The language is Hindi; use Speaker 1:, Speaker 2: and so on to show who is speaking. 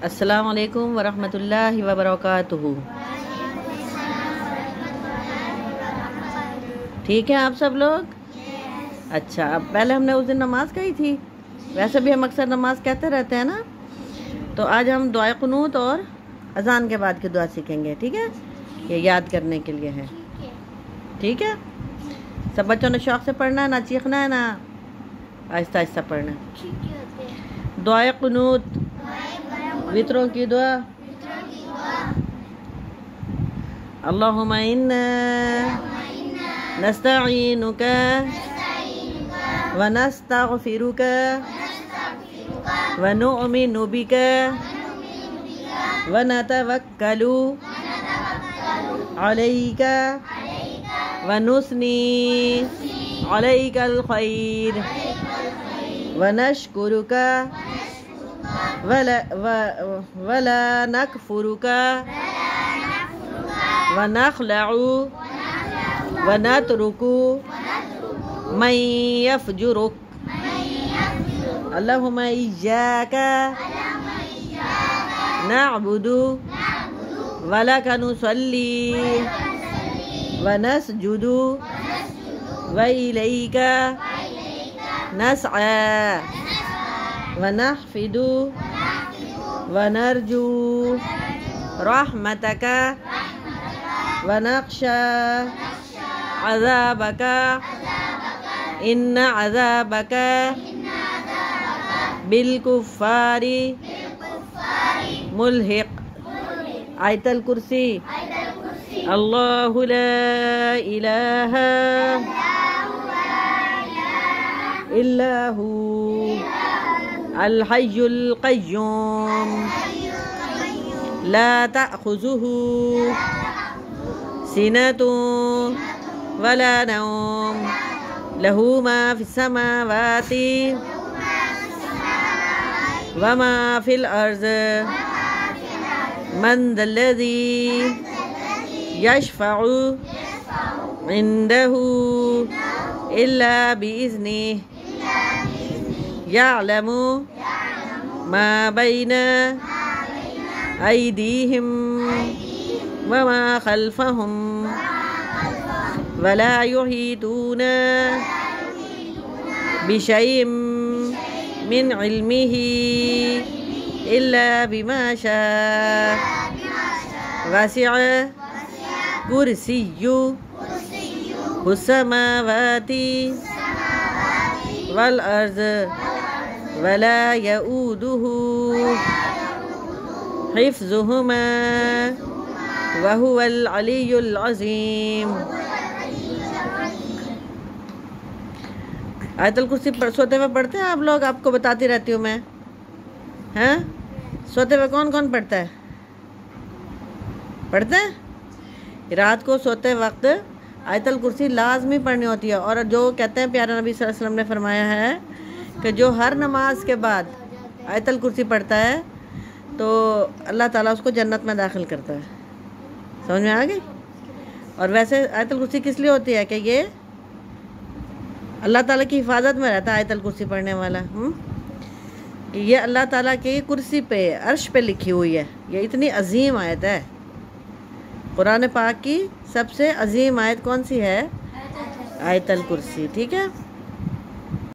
Speaker 1: अस्सलाम वालेकुम वरहमतुल्लाहि वबरकातुहू। ठीक है आप सब लोग? अच्छा, अब पहले हमने उस दिन नमाज कही थी, वैसे भी हम अक्सर नमाज कहते रहते हैं ना। तो आज हम दुआ कुनूत और अजान के बाद की दुआ सीखेंगे। ठीक है, ये याद करने के लिए है। ठीक है, सब बच्चों ने शौक से पढ़ना है, ना चीखना है, ना आहिस्ता आहिस्ता पढ़ना है। दुआ कुनूत, वित्रों की दुआ। अल्लाहुम्मा इन्ना नस्तईनुका व नस्तगफिरुका व नुअमिनु बिका व नतवक्कलु अलैका व नुस्नी अलैकल खैर व नशकुरुका वला नकफुरुका व नखलउ व नतरुकु मन यफजुरुक। अल्लाहुम्मा इय्याका नअबुदु व लका नुसल्ली व नसजुदु व इलैका नसआ व नहफिदु व नरजू रहमतका व नख्शा अज़ाबका इन्ना अज़ाबका बिलकुफ़ारी मुल्हिक़। आयतल कुर्सी। अल्लाहु ला इलाहा इल्ला हू अल हय्युल क़य्यूम ला तअख़ुज़ुहु सिनतुन वला नौम लहू मा फिस समावाति व मा फिल अर्ज़ मन ज़ल्लज़ी यशफ़अु इंदहु इल्ला बिइज़्निहि यअलमु मा बैना अयदीहिम व मा खल्फ़हुम वला युहीतूना बिशैइन मिन इल्मिही इल्ला बिमा शाअ वसिअ कुर्सियुहु समावाति वल अर्ज़ वला यऊदुहु हिफ्ज़ुहुमा व हुवल अलियुल अज़ीम। आयतल कुर्सी सोते हुए पढ़ते हैं आप लोग? आपको बताती रहती हूँ मैं। हैं, सोते हुए कौन कौन पढ़ता है? पढ़ते हैं? रात को सोते वक्त आयतल कुर्सी लाजमी पढ़नी होती है। और जो कहते हैं प्यारा नबी सल्लल्लाहु अलैहि वसल्लम ने फरमाया है कि जो हर नमाज के बाद आयतल कुर्सी पढ़ता है तो अल्लाह ताला उसको जन्नत में दाखिल करता है। समझ में आ गई? और वैसे आयतल कुर्सी किस लिए होती है कि ये अल्लाह ताला की हिफाजत में रहता है आयतल कुर्सी पढ़ने वाला। कि ये अल्लाह ताला की कुर्सी पे, अर्श पे लिखी हुई है। ये इतनी अजीम आयत है। कुरान पाक की सबसे अजीम आयत कौन सी है? आयतल कुर्सी। ठीक है।